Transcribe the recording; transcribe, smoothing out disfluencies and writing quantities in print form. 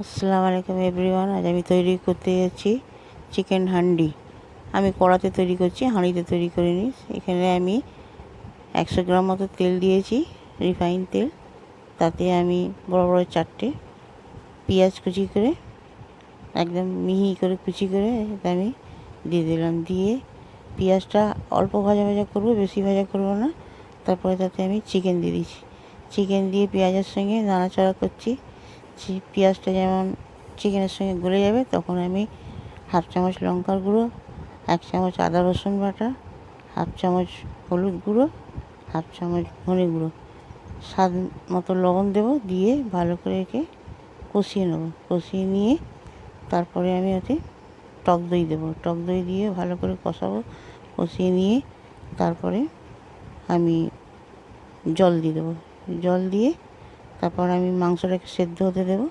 আসসালামু আলাইকুম এভরিওয়ান। আজ আমি তৈরি করতে যাচ্ছি চিকেন হান্ডি। আমি কড়াতে তৈরি করছি, হাঁড়িতে তৈরি করিনি। এখানে আমি 100 গ্রাম মতো তেল দিয়েছি, রিফাইন তেল। তাতে আমি বড় বড় 4টে পেঁয়াজ কুচি করে, একদম মিহি করে কুচি করে আমি দিয়ে দিলাম। দিয়ে পেঁয়াজটা অল্প ভাজা ভাজা করবো, বেশি ভাজা করবো না। তারপরে তাতে আমি চিকেন দিয়ে দিচ্ছি। চিকেন দিয়ে পেঁয়াজের সঙ্গে নাড়াচাড়া করছি। পেঁয়াজটা যেমন চিকেনের সঙ্গে গলে যাবে, তখন আমি 1/2 চামচ লঙ্কার গুঁড়ো, 1 চামচ আদা রসুন বাটা, 1/2 চামচ হলুদ গুঁড়ো, 1/2 চামচ ধনে গুঁড়ো, স্বাদ মতো লবণ দেবো। দিয়ে ভালো করে একে কষিয়ে নেবো। কষিয়ে নিয়ে তারপরে আমি ওতে টক দই দেবো। টক দই দিয়ে ভালো করে কষাবো। কষিয়ে নিয়ে তারপরে আমি জল দিয়ে দেবো। জল দিয়ে তারপর আমি মাংসটাকে সেদ্ধ হতে দেবো।